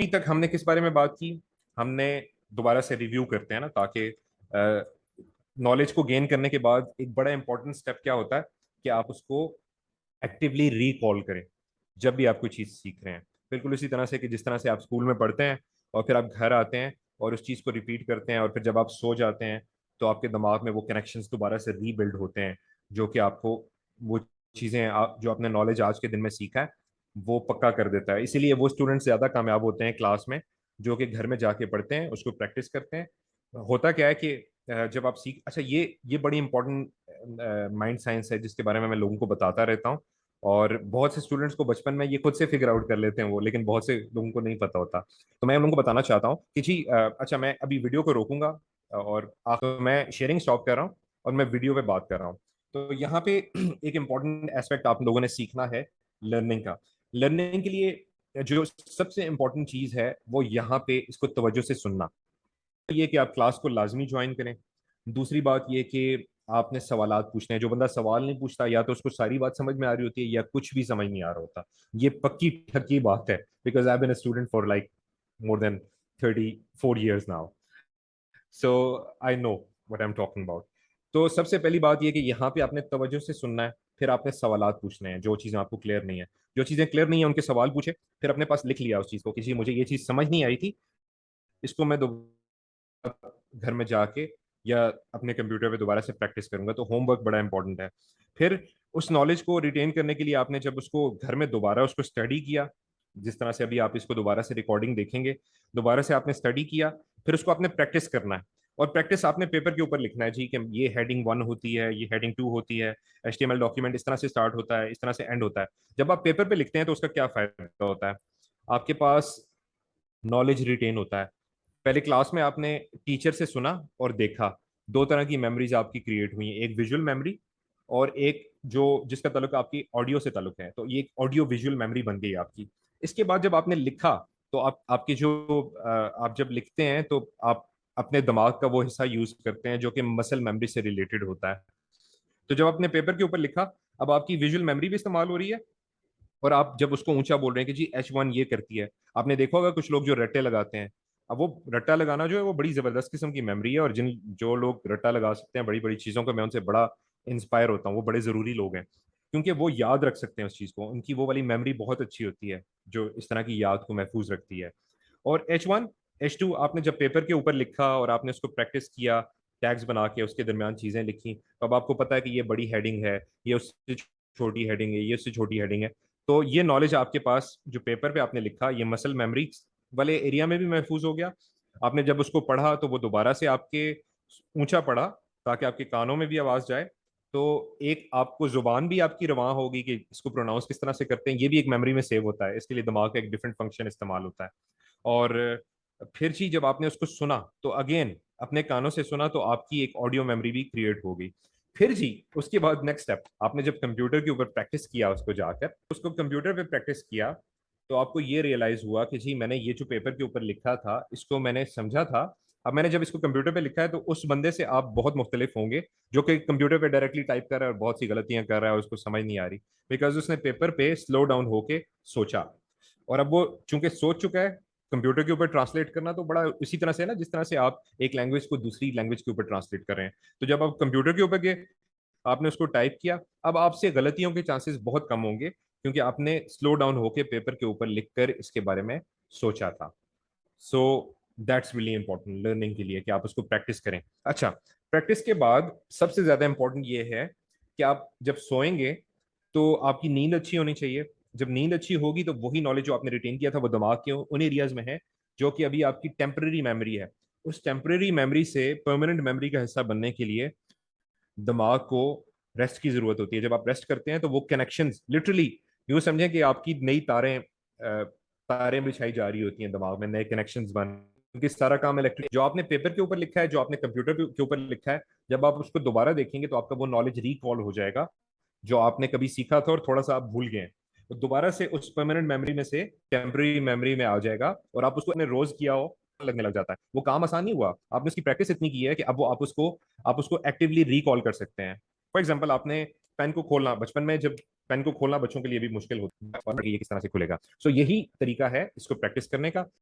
अभी तक हमने किस बारे में बात की? हमने दोबारा से रिव्यू करते हैं ना, ताकि नॉलेज को गेन करने के बाद एक बड़ा इंपॉर्टेंट स्टेप क्या होता है कि आप उसको एक्टिवली रिकॉल करें जब भी आप कोई चीज़ सीख रहे हैं। बिल्कुल उसी तरह से कि जिस तरह से आप स्कूल में पढ़ते हैं और फिर आप घर आते हैं और उस चीज़ को रिपीट करते हैं, और फिर जब आप सो जाते हैं तो आपके दिमाग में वो कनेक्शंस दोबारा से रीबिल्ड होते हैं, जो कि आपको वो चीज़ें जो आपने नॉलेज आज के दिन में सीखा है वो पक्का कर देता है। इसीलिए वो स्टूडेंट ज़्यादा कामयाब होते हैं क्लास में जो कि घर में जाके पढ़ते हैं, उसको प्रैक्टिस करते हैं। होता क्या है कि जब आप सीख, अच्छा, ये बड़ी इंपॉर्टेंट माइंड साइंस है जिसके बारे में मैं लोगों को बताता रहता हूँ। और बहुत से स्टूडेंट्स को बचपन में ये खुद से फिगर आउट कर लेते हैं वो, लेकिन बहुत से लोगों को नहीं पता होता। तो मैं उन लोगों को बताना चाहता हूँ कि जी अच्छा, मैं अभी वीडियो को रोकूंगा और मैं शेयरिंग स्टॉप कर रहा हूँ और मैं वीडियो पे बात कर रहा हूँ। तो यहाँ पे एक इम्पॉर्टेंट एस्पेक्ट आप लोगों ने सीखना है लर्निंग का। लर्निंग के लिए जो सबसे इम्पोर्टेंट चीज़ है वो यहाँ पे इसको तवज्जो से सुनना। ये कि आप क्लास को लाजमी ज्वाइन करें। दूसरी बात ये कि आपने सवालात पूछने हैं। जो बंदा सवाल नहीं पूछता या तो उसको सारी बात समझ में आ रही होती है या कुछ भी समझ नहीं आ रहा होता। ये पक्की ठक्की बात है, because I been a student for like more than 34 years now, so I know what I am talking about. तो सबसे पहली बात ये कि यहाँ पे आपने तवज्जो से सुनना है, फिर आपने सवालात पूछने हैं जो चीज़ें आपको क्लियर नहीं है। जो चीज़ें क्लियर नहीं है उनके सवाल पूछे, फिर अपने पास लिख लिया उस चीज़ को कि जी मुझे ये चीज़ समझ नहीं आई थी, इसको मैं घर में जाके या अपने कंप्यूटर पे दोबारा से प्रैक्टिस करूंगा। तो होमवर्क बड़ा इंपॉर्टेंट है। फिर उस नॉलेज को रिटेन करने के लिए आपने जब उसको घर में दोबारा उसको स्टडी किया, जिस तरह से अभी आप इसको दोबारा से रिकॉर्डिंग देखेंगे, दोबारा से आपने स्टडी किया, फिर उसको आपने प्रैक्टिस करना है। और प्रैक्टिस आपने पेपर के ऊपर लिखना है जी कि ये हेडिंग 1 होती है, ये हेडिंग 2 होती है, HTML डॉक्यूमेंट इस तरह से स्टार्ट होता है, इस तरह से एंड होता है। जब आप पेपर पे लिखते हैं तो उसका क्या फायदा होता है? आपके पास नॉलेज रिटेन होता है। पहले क्लास में आपने टीचर से सुना और देखा, दो तरह की मेमोरीज आपकी क्रिएट हुई हैं, एक विजुअल मेमोरी और एक जो जिसका ताल्लुक आपकी ऑडियो से ताल्लुक है। तो ये एक ऑडियो विजुअल मेमोरी बन गई आपकी। इसके बाद जब आपने लिखा तो आप आपकी जो आप जब लिखते हैं तो आप अपने दिमाग का वो हिस्सा यूज करते हैं जो कि मसल मेमोरी से रिलेटेड होता है। तो जब आपने पेपर के ऊपर लिखा, अब आपकी विजुअल मेमोरी भी इस्तेमाल हो रही है और आप जब उसको ऊंचा बोल रहे हैं कि जी H1 ये करती है। आपने देखा होगा कुछ लोग जो रट्टे लगाते हैं। अब वो रट्टा लगाना जो है वो बड़ी जबरदस्त किस्म की मेमोरी है, और जिन जो लोग रट्टा लगा सकते हैं बड़ी बड़ी चीजों को, मैं उनसे बड़ा इंस्पायर होता हूँ। वो बड़े जरूरी लोग हैं क्योंकि वो याद रख सकते हैं उस चीज को। उनकी वो वाली मेमोरी बहुत अच्छी होती है जो इस तरह की याद को महफूज रखती है। और H1 H2 आपने जब पेपर के ऊपर लिखा और आपने उसको प्रैक्टिस किया, टैग्स बना के उसके दरमियान चीजें लिखी, तो अब आपको पता है कि ये बड़ी हेडिंग है, ये उससे छोटी हेडिंग है, ये उससे छोटी हेडिंग है। तो ये नॉलेज आपके पास जो पेपर पे आपने लिखा, ये मसल मेमोरी वाले एरिया में भी महफूज हो गया। आपने जब उसको पढ़ा तो वो दोबारा से आपके ऊंचा पढ़ा ताकि आपके कानों में भी आवाज जाए। तो एक आपको जुबान भी आपकी रवां होगी कि इसको प्रोनाउंस किस तरह से करते हैं, ये भी एक मेमोरी में सेव होता है। इसके लिए दिमाग का एक डिफरेंट फंक्शन इस्तेमाल होता है। और फिर जी जब आपने उसको सुना तो अगेन अपने कानों से सुना, तो आपकी एक ऑडियो मेमोरी भी क्रिएट हो गई। फिर जी उसके बाद नेक्स्ट स्टेप, आपने जब कंप्यूटर के ऊपर प्रैक्टिस किया, उसको जाकर उसको कंप्यूटर पे प्रैक्टिस किया, तो आपको ये रियलाइज हुआ कि जी मैंने ये जो पेपर के ऊपर लिखा था इसको मैंने समझा था। अब मैंने जब इसको कंप्यूटर पे लिखा है तो उस बंदे से आप बहुत मुख्तलिफ होंगे जो कि कंप्यूटर पे डायरेक्टली टाइप कर रहा है और बहुत सी गलतियां कर रहा है और उसको समझ नहीं आ रही, बिकॉज उसने पेपर पे स्लो डाउन होके सोचा। और अब वो चूंकि सोच चुका है, कंप्यूटर के ऊपर ट्रांसलेट करना तो बड़ा इसी तरह से है ना जिस तरह से आप एक लैंग्वेज को दूसरी लैंग्वेज के ऊपर ट्रांसलेट कर रहे हैं। तो जब आप कंप्यूटर के ऊपर गए, आपने उसको टाइप किया, अब आपसे गलतियों के चांसेस बहुत कम होंगे क्योंकि आपने स्लो डाउन होके पेपर के ऊपर लिखकर इसके बारे में सोचा था। So that's really important learning के लिए कि आप उसको प्रैक्टिस करें। अच्छा, प्रैक्टिस के बाद सबसे ज्यादा इंपॉर्टेंट ये है कि आप जब सोएंगे तो आपकी नींद अच्छी होनी चाहिए। जब नींद अच्छी होगी तो वही नॉलेज जो आपने रिटेन किया था वो दिमाग के उन एरियाज में है जो कि अभी आपकी टेम्पररी मेमोरी है। उस टेम्पररी मेमोरी से परमानेंट मेमोरी का हिस्सा बनने के लिए दिमाग को रेस्ट की जरूरत होती है। जब आप रेस्ट करते हैं तो वो कनेक्शंस लिटरली यूं समझें कि आपकी नई तारें बिछाई जा रही होती हैं दिमाग में, नए कनेक्शंस बन, क्योंकि सारा काम इलेक्ट्रिक जो आपने पेपर के ऊपर लिखा है, जो आपने कंप्यूटर के ऊपर लिखा है, जब आप उसको दोबारा देखेंगे तो आपका वो नॉलेज रिकॉल हो जाएगा जो आपने कभी सीखा था और थोड़ा सा आप भूल गए हैं। तो दोबारा से उस परमानेंट मेमोरी में से टेम्पररी मेमोरी में आ जाएगा और आप उसको अपने रोज किया हो लगने लग जाता है। वो काम आसान नहीं हुआ, आपने उसकी प्रैक्टिस इतनी की है कि अब वो आप उसको एक्टिवली रिकॉल कर सकते हैं। फॉर एग्जाम्पल, आपने पेन को खोलना बचपन में, जब पेन को खोलना बच्चों के लिए भी मुश्किल होता है और ये किस तरह से खुलेगा। सो यही तरीका है इसको प्रैक्टिस करने का।